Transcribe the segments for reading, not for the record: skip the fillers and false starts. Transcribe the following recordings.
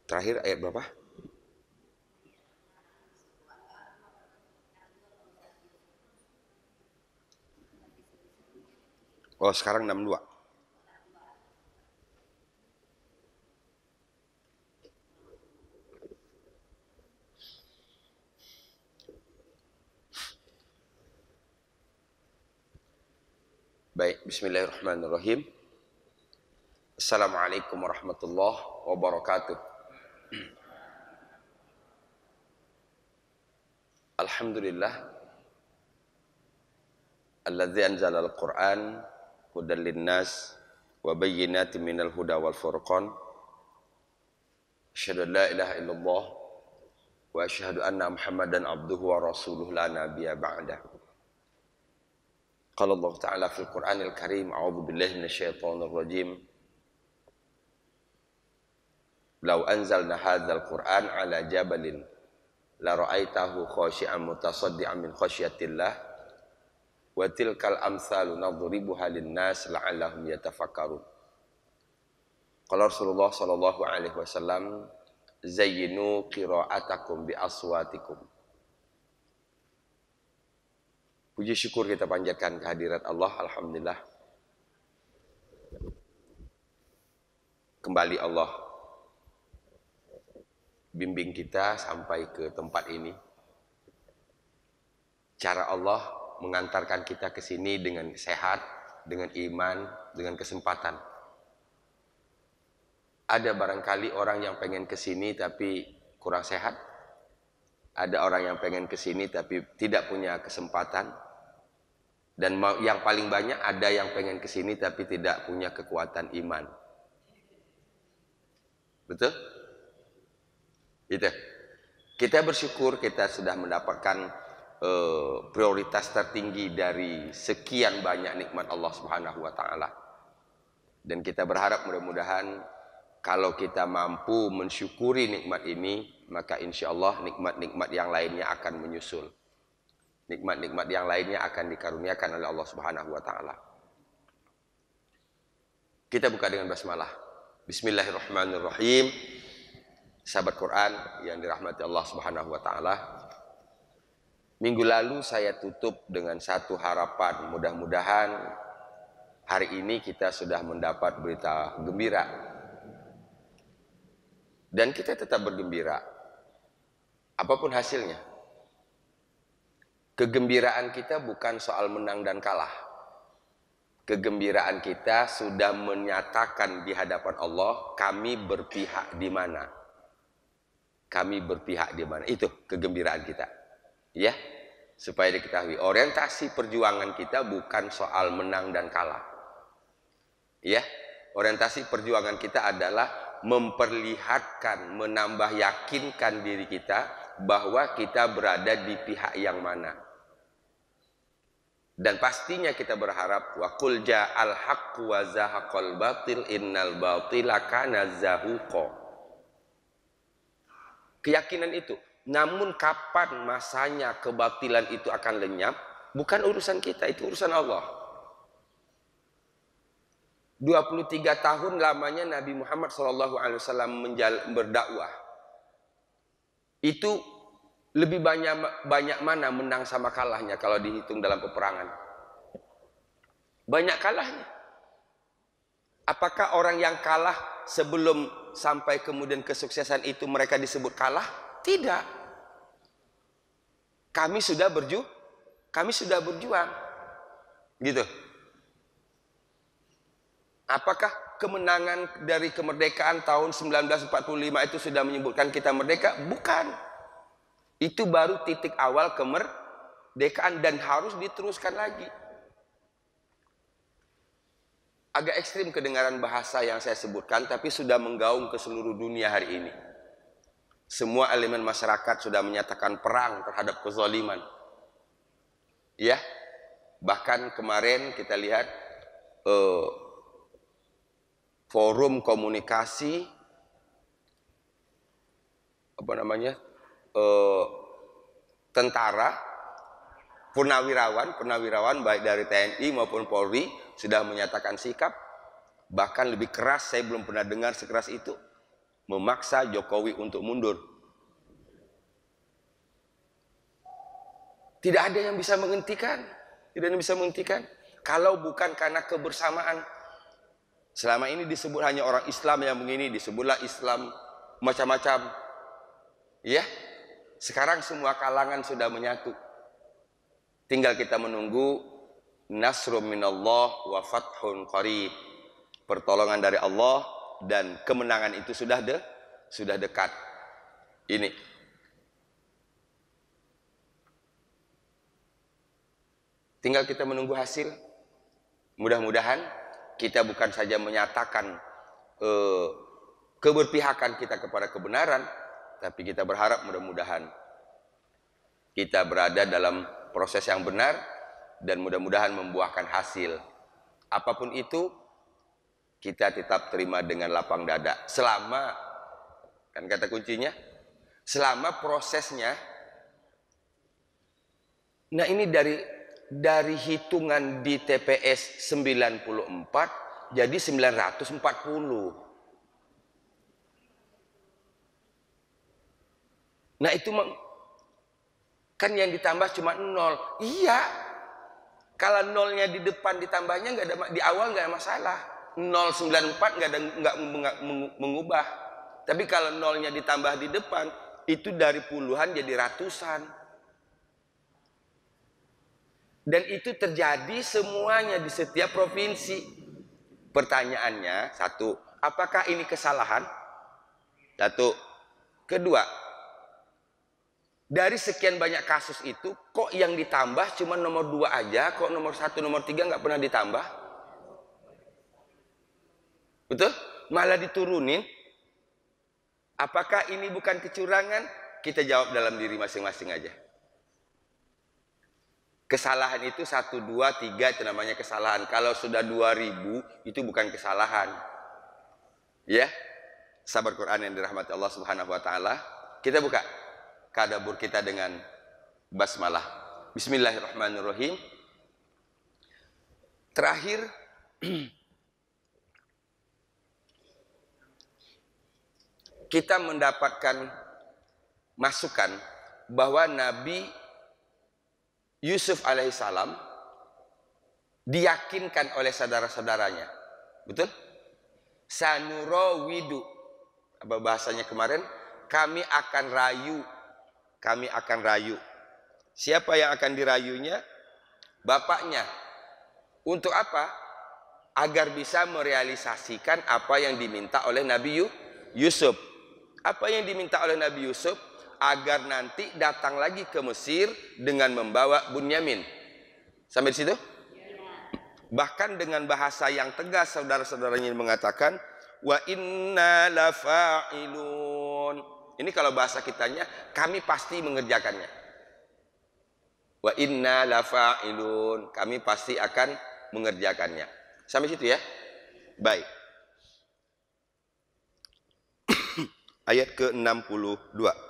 Terakhir ayat berapa? Oh, sekarang 62. Baik, bismillahirrahmanirrahim. Assalamualaikum warahmatullahi wabarakatuh. Alhamdulillah alladzi anzala al-Qur'an hudan linnas wa bayyinatin minal huda wal furqan. Asyhadu an la ilaha illallah wa asyhadu anna Muhammadan abduhu wa rasuluhu la nabiyya ba'dah. Qala Allah Ta'ala fil Qur'anil Karim, a'udzu billahi minasyaitonir rajim. Law anzalna hadzal Qur'an 'ala jabalin la ra'aitahu khashi'an mutasaddian min khasyatillah wa tilkal amsalu nadribuha lin-nas la'allahum yatafakkarun. Qala Rasulullah sallallahu alaihi wasallam, zayyinu qira'atakum bi aswatikum. Puji syukur kita panjatkan kehadirat Allah. Alhamdulillah, kembali Allah bimbing kita sampai ke tempat ini. Cara Allah mengantarkan kita ke sini dengan sehat, dengan iman, dengan kesempatan. Ada barangkali orang yang pengen ke sini tapi kurang sehat. Ada orang yang pengen ke sini tapi tidak punya kesempatan. Dan yang paling banyak ada yang pengen ke sini tapi tidak punya kekuatan iman. Betul? Gitu. Kita bersyukur kita sudah mendapatkan prioritas tertinggi dari sekian banyak nikmat Allah Subhanahu wa taala. Dan kita berharap mudah-mudahan kalau kita mampu mensyukuri nikmat ini, maka insya Allah nikmat-nikmat yang lainnya akan menyusul. Nikmat-nikmat yang lainnya akan dikaruniakan oleh Allah Subhanahu wa taala. Kita buka dengan basmalah. Bismillahirrahmanirrahim. Sahabat Quran yang dirahmati Allah Subhanahu wa taala. Minggu lalu saya tutup dengan satu harapan, mudah-mudahan hari ini kita sudah mendapat berita gembira. Dan kita tetap bergembira apapun hasilnya. Kegembiraan kita bukan soal menang dan kalah. Kegembiraan kita sudah menyatakan di hadapan Allah, kami berpihak di mana. Kami berpihak di mana. Itu kegembiraan kita. Ya, supaya diketahui orientasi perjuangan kita bukan soal menang dan kalah. Ya, orientasi perjuangan kita adalah memperlihatkan, menambah yakinkan diri kita bahwa kita berada di pihak yang mana. Dan pastinya kita berharap wa qul ja'al haqqu wa zahaqal batil innal batila kana zahuqa. Keyakinan itu. Namun kapan masanya kebatilan itu akan lenyap, bukan urusan kita, itu urusan Allah. 23 tahun lamanya Nabi Muhammad SAW berdakwah. Itu lebih banyak mana menang sama kalahnya kalau dihitung dalam peperangan? Banyak kalahnya. Apakah orang yang kalah sebelum sampai kemudian kesuksesan itu mereka disebut kalah? Tidak. Kami sudah berjuang. Gitu. Apakah kemenangan dari kemerdekaan tahun 1945 itu sudah menyebutkan kita merdeka? Bukan. Itu baru titik awal kemerdekaan dan harus diteruskan lagi. Agak ekstrim kedengaran bahasa yang saya sebutkan, tapi sudah menggaung ke seluruh dunia hari ini. Semua elemen masyarakat sudah menyatakan perang terhadap kezaliman. Ya, bahkan kemarin kita lihat forum komunikasi tentara, purnawirawan baik dari TNI maupun Polri sudah menyatakan sikap, bahkan lebih keras. Saya belum pernah dengar sekeras itu. memaksa Jokowi untuk mundur. Tidak ada yang bisa menghentikan. Tidak ada yang bisa menghentikan. Kalau bukan karena kebersamaan. Selama ini disebut hanya orang Islam yang begini, disebutlah Islam macam-macam. Ya, sekarang semua kalangan sudah menyatu. Tinggal kita menunggu nasrum minallah wa fathun qarib. Pertolongan dari Allah dan kemenangan itu sudah dekat. Ini. Tinggal kita menunggu hasil. Mudah-mudahan kita bukan saja menyatakan keberpihakan kita kepada kebenaran, tapi kita berharap mudah-mudahan kita berada dalam proses yang benar dan mudah-mudahan membuahkan hasil. Apapun itu, kita tetap terima dengan lapang dada. Selama, kan kata kuncinya, selama prosesnya. Nah ini dari hitungan di TPS 94 jadi 940. Nah itu kan yang ditambah cuma 0. Iya, kalau nolnya di depan ditambahnya nggak ada, di awal nggak ada masalah. 094 nggak mengubah. Tapi kalau nolnya ditambah di depan itu dari puluhan jadi ratusan. Dan itu terjadi semuanya di setiap provinsi. Pertanyaannya, satu, apakah ini kesalahan? Satu. Kedua, dari sekian banyak kasus itu, kok yang ditambah cuma nomor 2 aja, kok nomor 1, nomor 3 nggak pernah ditambah? Betul? Malah diturunin. Apakah ini bukan kecurangan? Kita jawab dalam diri masing-masing aja. Kesalahan itu 1, 2, 3 itu namanya kesalahan. Kalau sudah 2000 itu bukan kesalahan. Ya, sahabat Quran yang dirahmati Allah Subhanahu wa taala, kita buka tadabbur kita dengan basmalah. Bismillahirrahmanirrahim. Terakhir kita mendapatkan masukan bahwa Nabi Yusuf alaihissalam diyakinkan oleh saudara-saudaranya. Betul? Sanurawidu. Apa bahasanya kemarin? Kami akan rayu. Kami akan rayu. Siapa yang akan dirayunya? Bapaknya. Untuk apa? Agar bisa merealisasikan apa yang diminta oleh Nabi Yusuf. Apa yang diminta oleh Nabi Yusuf? Agar nanti datang lagi ke Mesir dengan membawa Bunyamin. Sampai di situ? Bahkan dengan bahasa yang tegas saudara-saudaranya mengatakan wa inna lafa'ilun. Ini kalau bahasa kitanya, kami pasti mengerjakannya. Wa inna lafa'ilun, kami pasti akan mengerjakannya. Sampai situ ya. Baik. Ayat ke-62.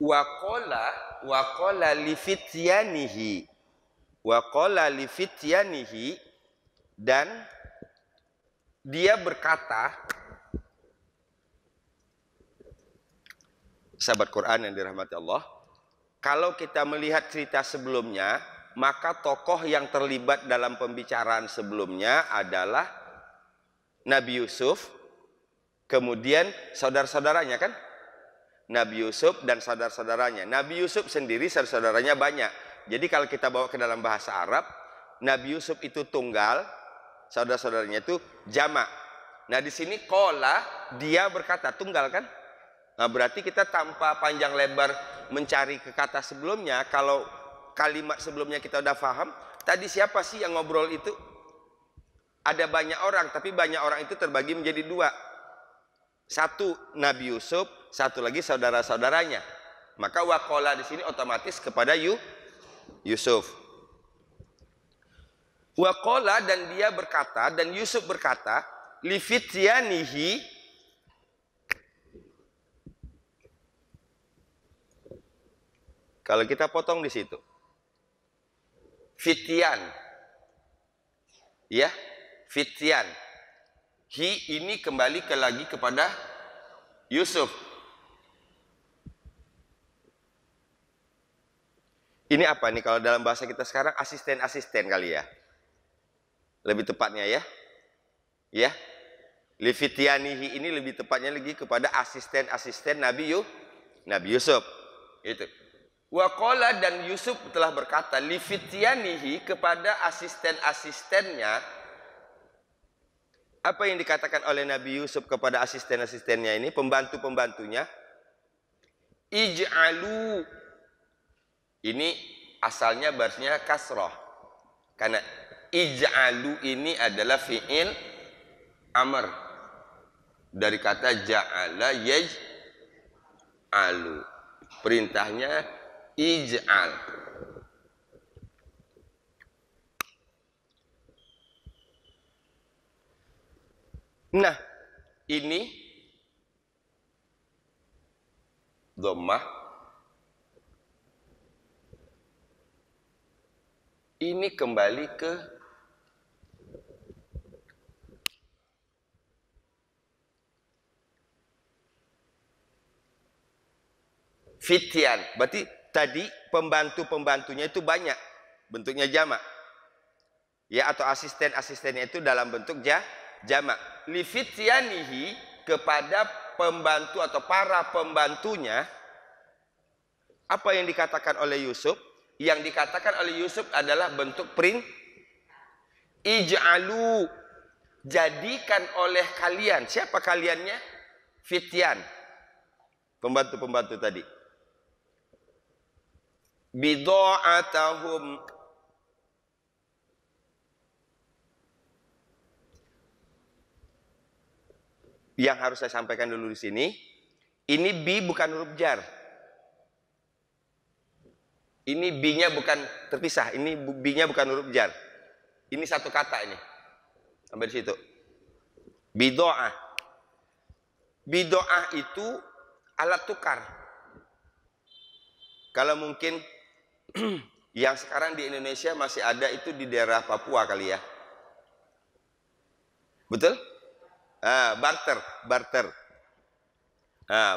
Waqala li fityanihi, dan dia berkata, sahabat Quran yang dirahmati Allah, kalau kita melihat cerita sebelumnya, maka tokoh yang terlibat dalam pembicaraan sebelumnya adalah Nabi Yusuf, kemudian saudara-saudaranya kan? Nabi Yusuf dan saudara-saudaranya. Nabi Yusuf sendiri saudara-saudaranya banyak. Jadi kalau kita bawa ke dalam bahasa Arab, Nabi Yusuf itu tunggal, saudara-saudaranya itu jamak. Nah di sini qala, dia berkata, tunggal kan? Nah berarti kita tanpa panjang lebar mencari ke kata sebelumnya, kalau kalimat sebelumnya kita udah paham, tadi siapa sih yang ngobrol itu? Ada banyak orang, tapi banyak orang itu terbagi menjadi dua. Satu Nabi Yusuf, satu lagi saudara-saudaranya. Maka waqala di sini otomatis kepada Yusuf. Waqala, dan dia berkata, dan Yusuf berkata, li fityanihi, kalau kita potong di situ, fityan, ya, fityan. Hi ini kembali lagi kepada Yusuf. Ini apa nih kalau dalam bahasa kita sekarang? Asisten-asisten kali ya. Lebih tepatnya ya. Ya. Li fityanihi ini lebih tepatnya lagi kepada asisten-asisten Nabi Yusuf. Itu. Waqala, dan Yusuf telah berkata li fityanihi, kepada asisten-asistennya. Apa yang dikatakan oleh Nabi Yusuf kepada asisten-asistennya ini, pembantu-pembantunya? Ij'alu. Ini asalnya barisnya kasroh. Karena ij'alu ini adalah fi'il amr. Dari kata ja'ala yaj'alu. Perintahnya ij'al. Nah, ini dhammah, ini kembali ke fityan. Berarti tadi pembantu-pembantunya itu banyak, bentuknya jamak. Ya, atau asisten-asistennya itu dalam bentuk jamak. Li fityanihi, kepada pembantu atau para pembantunya. Apa yang dikatakan oleh Yusuf? Yang dikatakan oleh Yusuf adalah bentuk ij'alu, jadikan oleh kalian. Siapa kaliannya? Fityan, pembantu-pembantu tadi. Bidha'atahum, yang harus saya sampaikan dulu di sini, ini bi bukan huruf jar. Ini bi-nya bukan terpisah, ini bi-nya bukan huruf jar. Ini satu kata ini. Sampai di situ. Bid'ah. Bid'ah itu alat tukar. Kalau mungkin yang sekarang di Indonesia masih ada itu di daerah Papua kali ya. Betul? Barter.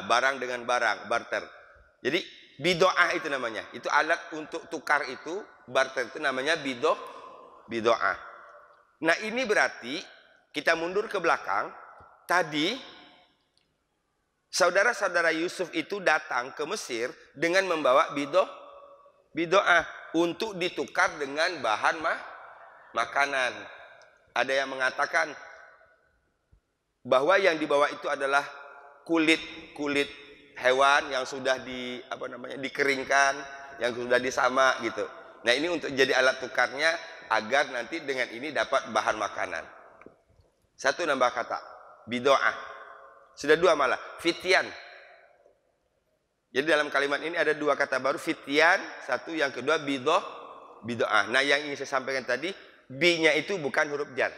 Barang dengan barang, barter. Jadi bid'ah itu namanya. Itu alat untuk tukar itu, barter itu namanya bid'ah. Nah, ini berarti kita mundur ke belakang. Tadi saudara-saudara Yusuf itu datang ke Mesir dengan membawa bid'ah untuk ditukar dengan bahan makanan. Ada yang mengatakan bahwa yang dibawa itu adalah kulit hewan yang sudah dikeringkan, yang sudah disamak gitu. Nah, ini untuk jadi alat tukarnya agar nanti dengan ini dapat bahan makanan. Satu nambah kata, bid'ah. Sudah dua malah, fityan. Jadi dalam kalimat ini ada dua kata baru, fityan, satu, yang kedua bid'ah. Nah, yang ingin saya sampaikan tadi, bi-nya itu bukan huruf jar.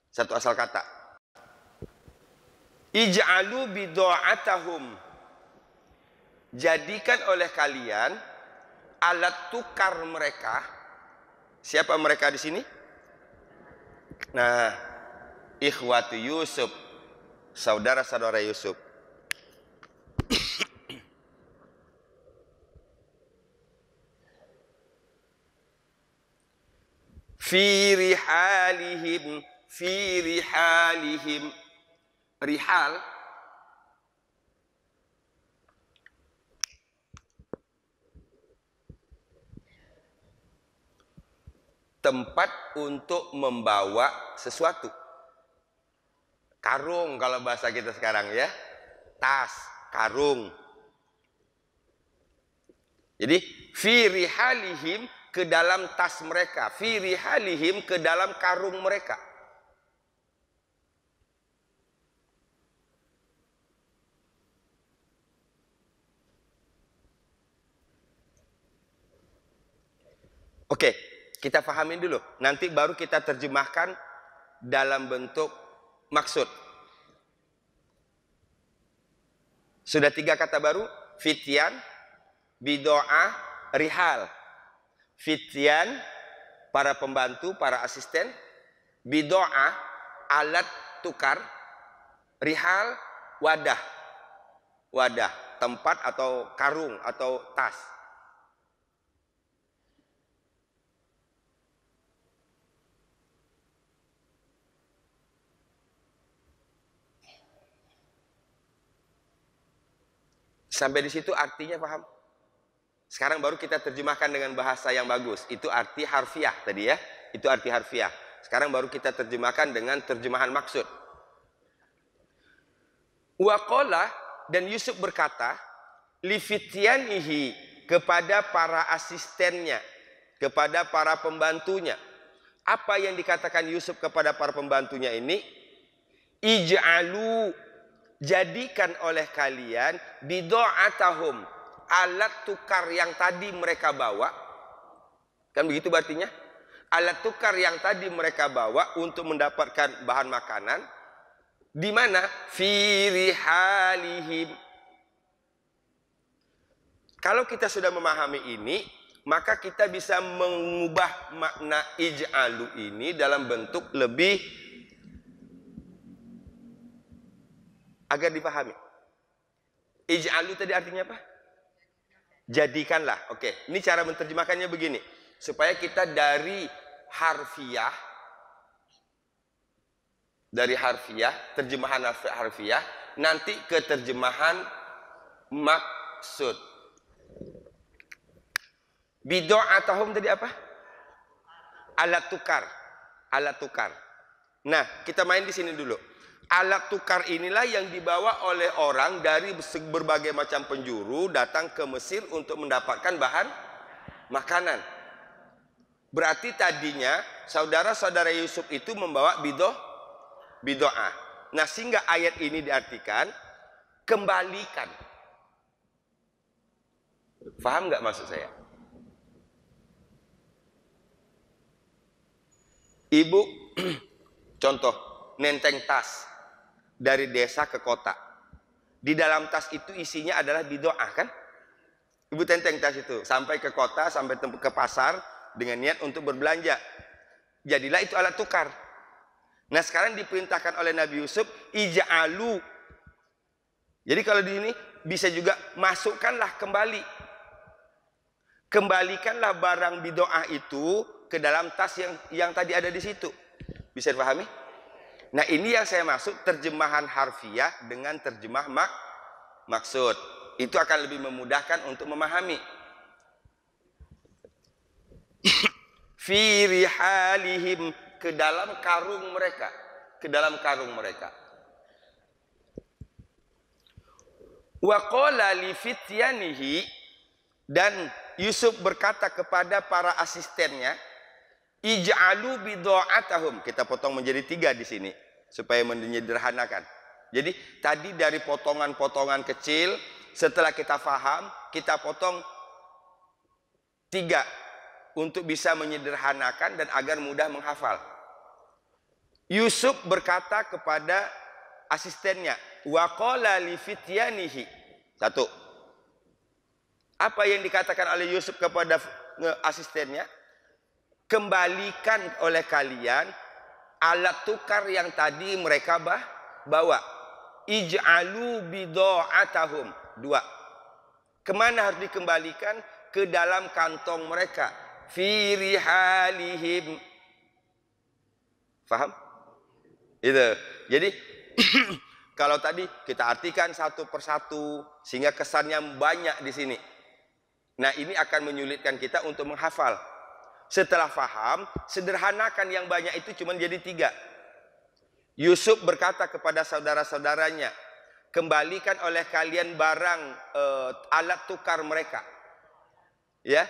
Satu asal kata. Ij'alu bid'atahum. jadikan oleh kalian alat tukar mereka. Siapa mereka di sini? Nah, ikhwatu Yusuf, saudara-saudara Yusuf. Fi rihalihim, fi rihalihim. Rihal tempat untuk membawa sesuatu. Karung kalau bahasa kita sekarang ya. Tas, karung. Jadi fi rihalihim, ke dalam tas mereka, fi rihalihim, ke dalam karung mereka. Oke, kita pahamin dulu. Nanti baru kita terjemahkan dalam bentuk maksud. Sudah 3 kata baru, fityan, bidoa, rihal. Fityan, para pembantu, para asisten. Bidoa, alat tukar. Rihal, wadah. Wadah, tempat atau karung atau tas. Sampai di situ artinya paham? Sekarang baru kita terjemahkan dengan bahasa yang bagus. Itu arti harfiah tadi ya. Itu arti harfiah. Sekarang baru kita terjemahkan dengan terjemahan maksud. Waqala, dan Yusuf berkata, li fityanihi, kepada para asistennya, kepada para pembantunya. Apa yang dikatakan Yusuf kepada para pembantunya ini? Ij'alu, jadikan oleh kalian bido'atahum, alat tukar yang tadi mereka bawa. Kan begitu artinya? Alat tukar yang tadi mereka bawa untuk mendapatkan bahan makanan. Di mana? Fi rihalihim. Kalau kita sudah memahami ini, maka kita bisa mengubah makna ij'alu ini dalam bentuk lebih agar dipahami. Ij'alu tadi artinya apa? Jadikanlah. Oke, ini cara menerjemahkannya begini. Supaya kita dari harfiah, terjemahan harfiah, nanti ke terjemahan maksud. Bido'atahum tadi apa? Alat tukar. Alat tukar. Nah, kita main di sini dulu. Alat tukar inilah yang dibawa oleh orang dari berbagai macam penjuru datang ke Mesir untuk mendapatkan bahan makanan. Berarti tadinya saudara-saudara Yusuf itu membawa bido'ah. Nah, sehingga ayat ini diartikan kembalikan. Faham nggak maksud saya? Ibu, contoh, nenteng tas dari desa ke kota. Di dalam tas itu isinya adalah bido'ah kan? Ibu tenteng tas itu sampai ke kota, sampai ke pasar dengan niat untuk berbelanja. Jadilah itu alat tukar. Nah, sekarang diperintahkan oleh Nabi Yusuf, ija'alu. Jadi kalau di sini bisa juga masukkanlah kembali. Kembalikanlah barang bido'ah itu ke dalam tas yang tadi ada di situ. Bisa dipahami? Nah, ini yang saya maksud terjemahan harfiah dengan terjemah maksud. Itu akan lebih memudahkan untuk memahami. Fi rihalihim, ke dalam karung mereka. Ke dalam karung mereka. Wa qala li fityanihi, dan Yusuf berkata kepada para asistennya, ij'alu bido'atahum. Kita potong menjadi 3 di sini supaya menyederhanakan. Jadi tadi dari potongan-potongan kecil, setelah kita faham, kita potong 3 untuk bisa menyederhanakan dan agar mudah menghafal. Yusuf berkata kepada asistennya, wa qala li fityanihi. 1. Apa yang dikatakan oleh Yusuf kepada asistennya? Kembalikan oleh kalian alat tukar yang tadi mereka bawa. Ij'alu bidha'atahum. 2. Kemana harus dikembalikan? Ke dalam kantong mereka. Fi rihalihim. Faham? Itu. Jadi kalau tadi kita artikan satu persatu sehingga kesannya banyak di sini. Nah, ini akan menyulitkan kita untuk menghafal. Setelah faham, sederhanakan yang banyak itu cuma jadi 3. Yusuf berkata kepada saudara-saudaranya, kembalikan oleh kalian barang alat tukar mereka. Ya.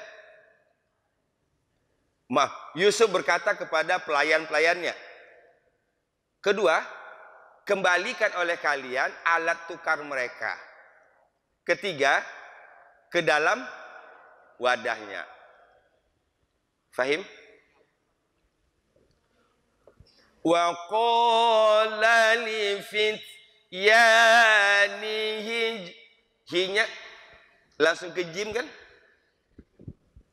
Yusuf berkata kepada pelayan-pelayannya. Kedua, kembalikan oleh kalian alat tukar mereka. Ketiga, ke dalam wadahnya. Fahim? Wa qala li fityanihi. Hinya langsung ke jim kan?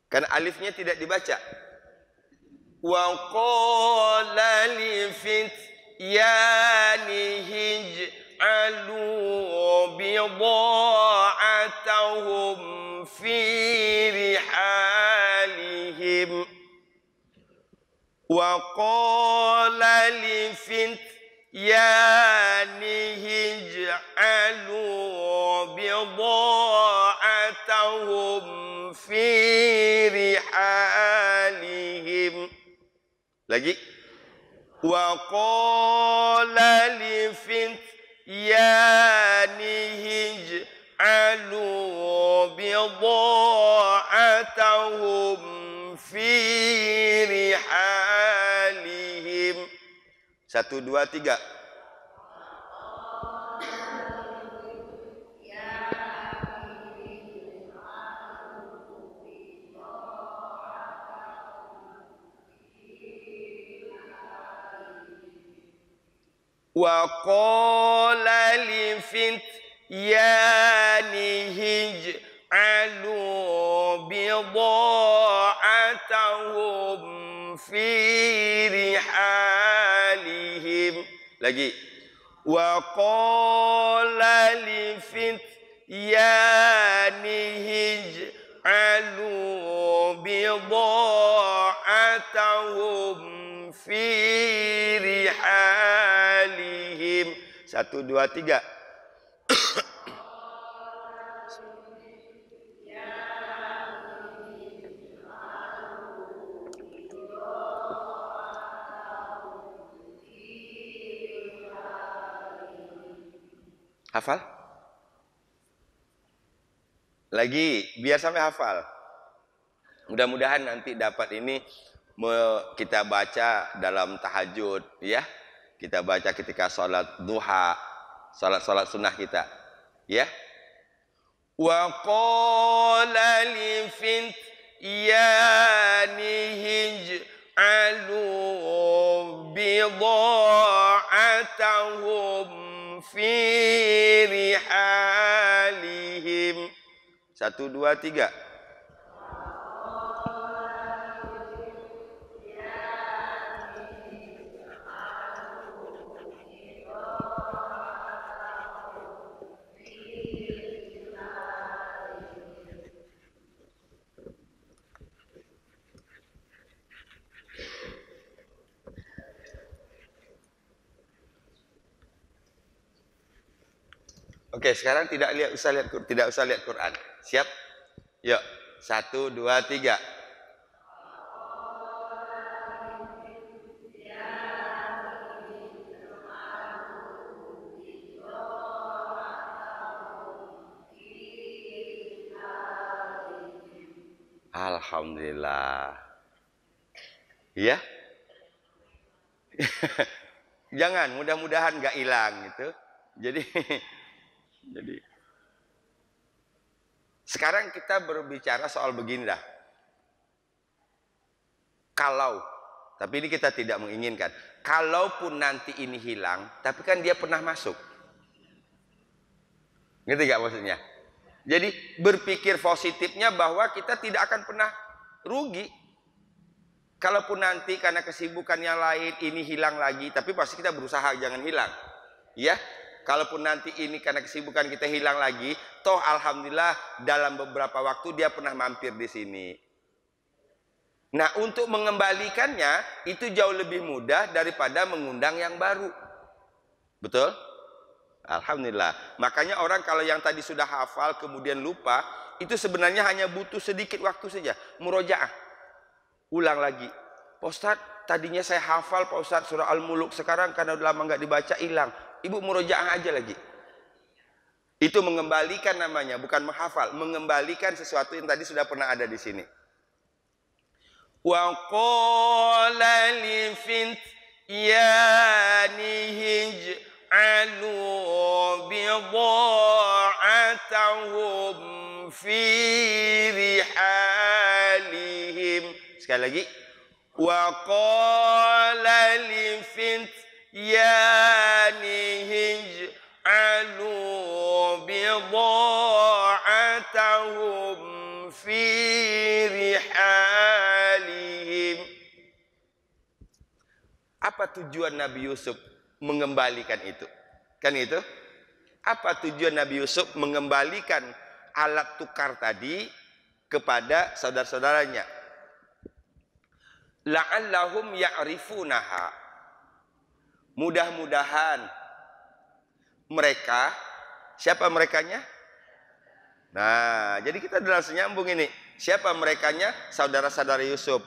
Karena alifnya tidak dibaca. Wa qala li fityanihi ij'alu bidha'atahum fi rihalihim. Wa qala li fityanihi ij'alu bidha'atahum fi rihalihim. Lagi. Wa qala li fityanihi ij'alu bidha'atahum fi rihalihim. 1, 2, 3. Wa qala li fityanihi ij'alu bidha'atahum fi rihalihim. Lagi. Wa qala li fityanihi ij'alu bidha'atahum fi rihalihim. 1, 2, 3. Hafal? Lagi, biar sampai hafal. Mudah-mudahan nanti dapat ini kita baca dalam tahajud, ya. Kita baca ketika sholat duha, sholat sunnah kita, ya. Wa qala li fityanihi ij'alu bidha'atahum fi rihalihim. 1, 2, 3. Oke, sekarang tidak usah lihat Quran. Siap? Yuk, 1, 2, 3. Alhamdulillah. Ya? Jangan, mudah-mudahan gak hilang gitu. Jadi sekarang kita berbicara soal begini dah. Kalau, tapi ini kita tidak menginginkan. Kalaupun nanti ini hilang, tapi kan dia pernah masuk. Ngerti gak maksudnya? Jadi berpikir positifnya bahwa kita tidak akan pernah rugi. Kalaupun nanti karena kesibukan yang lain ini hilang lagi, tapi pasti kita berusaha jangan hilang. Ya, kalaupun nanti ini karena kesibukan kita hilang lagi, toh alhamdulillah dalam beberapa waktu dia pernah mampir di sini. Nah, untuk mengembalikannya itu jauh lebih mudah daripada mengundang yang baru. Betul? Alhamdulillah. Makanya orang kalau yang tadi sudah hafal kemudian lupa, itu sebenarnya hanya butuh sedikit waktu saja. Murojaah. Ulang lagi. Pak Ustadz, tadinya saya hafal Pak Ustadz surah Al-Muluk, sekarang karena udah lama nggak dibaca hilang. Ibu murojaah aja lagi. Itu mengembalikan namanya, bukan menghafal. Mengembalikan sesuatu yang tadi sudah pernah ada di sini. Wa qala li fityanihi ij'alu bidha'atahum fi rihalihim. Sekali lagi. Wa qala li fityanihi ij'alu bidha'atahum fi rihalihim. Apa tujuan Nabi Yusuf mengembalikan itu? Kan itu? Apa tujuan Nabi Yusuf mengembalikan alat tukar tadi kepada saudara-saudaranya? La'allahum ya'rifunaha. Mudah-mudahan mereka, siapa merekanya? Nah, jadi kita langsung nyambung ini. Siapa merekanya? Saudara-saudara Yusuf.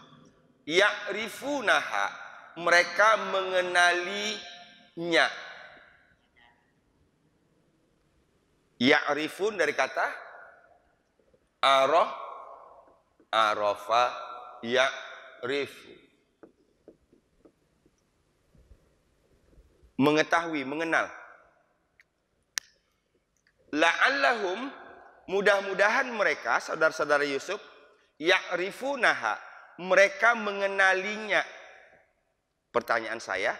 Ya'rifunaha. Mereka mengenalinya. Ya'rifun dari kata arafa ya'rifu. Mengetahui, mengenal. La'allahum, mudah-mudahan mereka, saudara-saudara Yusuf, ya'rifunaha, mereka mengenalinya. Pertanyaan saya,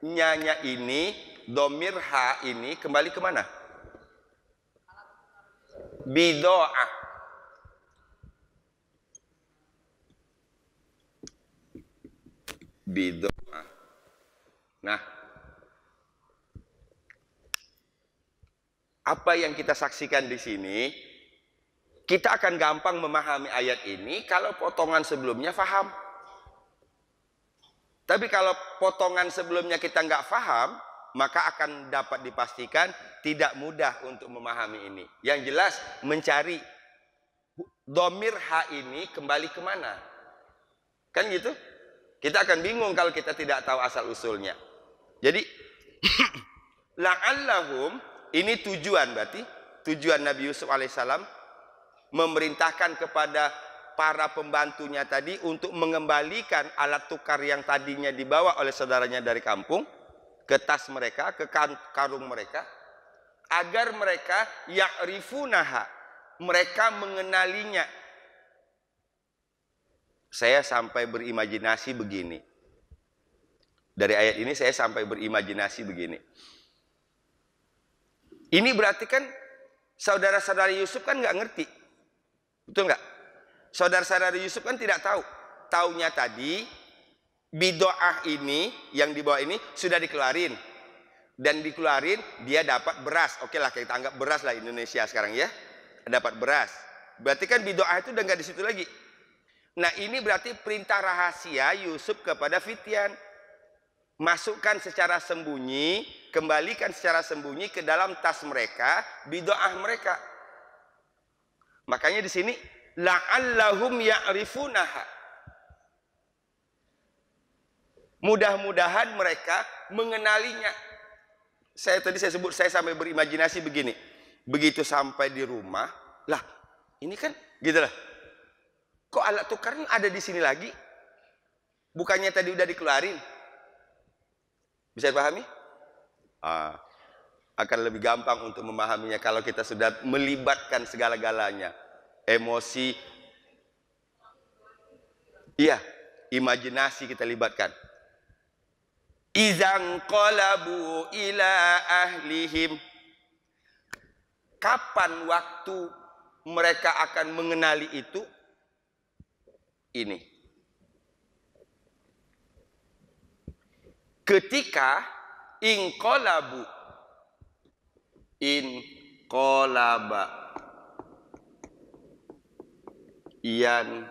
nyanya ini, domir ha ini kembali kemana? Bido'ah. Bido'ah. Nah, apa yang kita saksikan di sini, kita akan gampang memahami ayat ini kalau potongan sebelumnya faham. Tapi kalau potongan sebelumnya kita nggak faham, maka akan dapat dipastikan tidak mudah untuk memahami ini. Yang jelas mencari domir ha ini kembali kemana. Kan gitu? Kita akan bingung kalau kita tidak tahu asal usulnya. Jadi, la'allahum, ini tujuan berarti. Tujuan Nabi Yusuf alaihissalam memerintahkan kepada para pembantunya tadi untuk mengembalikan alat tukar yang tadinya dibawa oleh saudaranya dari kampung ke tas mereka, ke karung mereka, agar mereka ya'rifunaha, mereka mengenalinya. Saya sampai berimajinasi begini. Dari ayat ini saya sampai berimajinasi begini. Ini berarti kan saudara-saudara Yusuf kan nggak ngerti. Betul nggak? Saudara-saudara Yusuf kan tidak tahu. Taunya tadi bidoah ini yang dibawa ini sudah dikeluarin. Dan dikeluarin dia dapat beras. Oke lah kita anggap beras lah Indonesia sekarang ya. Dapat beras. Berarti kan bidoah itu udah nggak di situ lagi. Nah ini berarti perintah rahasia Yusuf kepada Fityan. Masukkan secara sembunyi, kembalikan secara sembunyi ke dalam tas mereka, bidoah mereka. Makanya di sini la'allahum ya'rifunaha. Mudah-mudahan mereka mengenalinya. Saya sebut saya sampai berimajinasi begini. Begitu sampai di rumah, lah ini kan gitu lah. Kok alat tukarnya ada di sini lagi? Bukannya tadi udah dikeluarin? Bisa dipahami? Akan lebih gampang untuk memahaminya kalau kita sudah melibatkan segala-galanya. Emosi, iya, imajinasi kita libatkan. Idzan qalabu ila ahlihim. Kapan waktu mereka akan mengenali itu ini. Ketika inqalabu, inqalaba, yan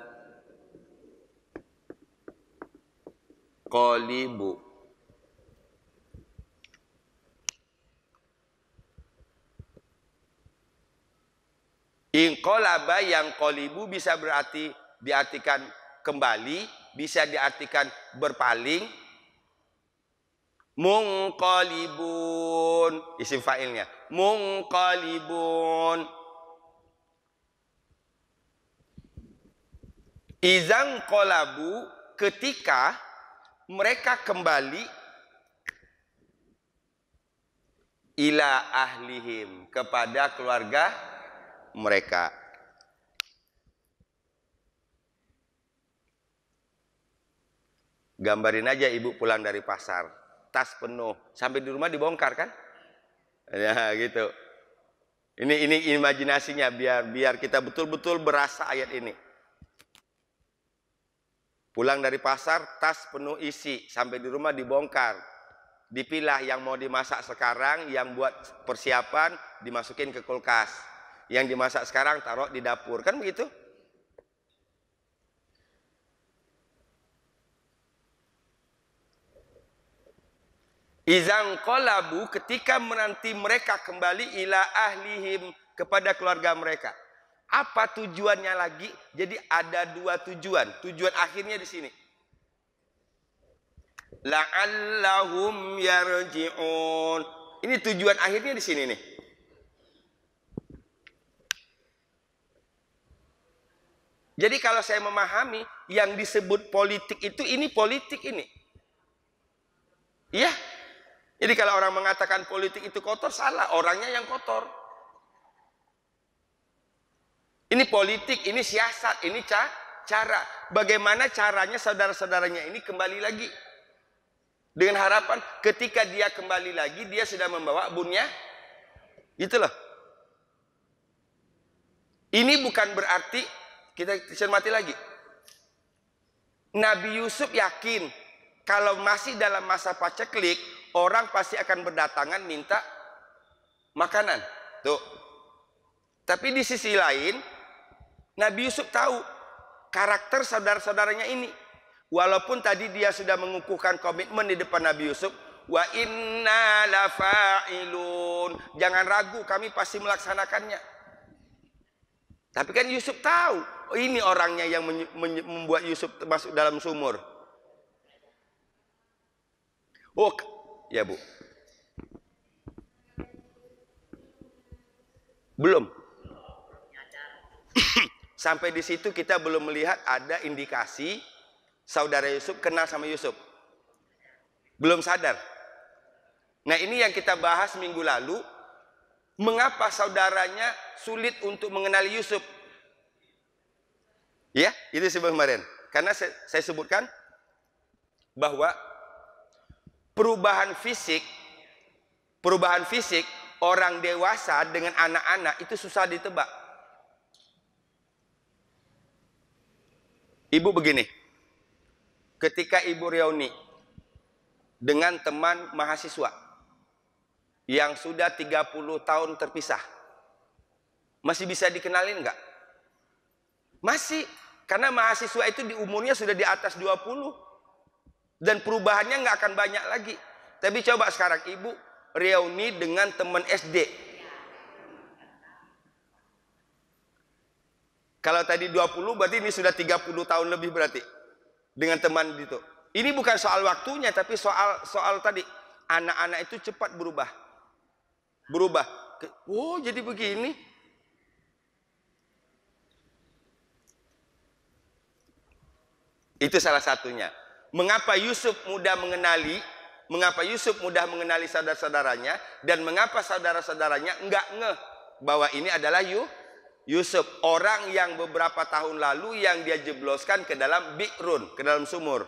qalibu, inqalaba yang qalibu bisa berarti diartikan kembali, bisa diartikan berpaling. Munqalibun, isim fa'ilnya. Munqalibun. Izan qalabu, ketika mereka kembali ila ahlihim, kepada keluarga mereka. Gambarin aja ibu pulang dari pasar, tas penuh, sampai di rumah dibongkar kan? Ya gitu. Ini imajinasinya biar kita betul-betul berasa ayat ini. Pulang dari pasar, tas penuh isi, sampai di rumah dibongkar. Dipilah yang mau dimasak sekarang, yang buat persiapan dimasukin ke kulkas. Yang dimasak sekarang taruh di dapur, kan begitu? Izan qalabu, ketika menanti mereka kembali ila ahlihim, kepada keluarga mereka. Apa tujuannya lagi? Jadi ada dua tujuan. Tujuan akhirnya di sini. La'allahum yarji'un. Ini tujuan akhirnya di sini nih. Jadi kalau saya memahami yang disebut politik itu, ini politik ini. Iya. Jadi kalau orang mengatakan politik itu kotor, salah. Orangnya yang kotor. Ini politik, ini siasat, ini cara. Bagaimana caranya saudara-saudaranya ini kembali lagi. Dengan harapan ketika dia kembali lagi, dia sudah membawa bunnya. Itulah. Ini bukan berarti, kita cermati lagi. Nabi Yusuf yakin, kalau masih dalam masa paceklik, orang pasti akan berdatangan minta makanan. Tuh. Tapi di sisi lain, Nabi Yusuf tahu karakter saudara-saudaranya ini. Walaupun tadi dia sudah mengukuhkan komitmen di depan Nabi Yusuf, wa inna lafa'ilun, jangan ragu, kami pasti melaksanakannya. Tapi kan Yusuf tahu, oh ini orangnya yang membuat Yusuf masuk dalam sumur. Oh, ya Bu. Belum. Sampai di situ kita belum melihat ada indikasi saudara Yusuf kenal sama Yusuf. Belum sadar. Nah, ini yang kita bahas minggu lalu. Mengapa saudaranya sulit untuk mengenali Yusuf? Ya, itu sebelum kemarin. Karena saya sebutkan bahwa perubahan fisik orang dewasa dengan anak-anak itu susah ditebak. Ibu begini, ketika Ibu reuni dengan teman mahasiswa yang sudah 30 tahun terpisah, masih bisa dikenalin nggak? Masih, karena mahasiswa itu di umurnya sudah di atas 20 dan perubahannya nggak akan banyak lagi. Tapi coba sekarang Ibu reuni dengan teman SD. Kalau tadi 20 berarti ini sudah 30 tahun lebih berarti dengan teman itu. Ini bukan soal waktunya, tapi soal tadi anak-anak itu cepat berubah. Oh, jadi begini. Itu salah satunya. Mengapa Yusuf mudah mengenali saudara-saudaranya, dan mengapa saudara-saudaranya enggak ngeh bahwa ini adalah Yusuf, orang yang beberapa tahun lalu yang dia jebloskan ke dalam bi'run, ke dalam sumur.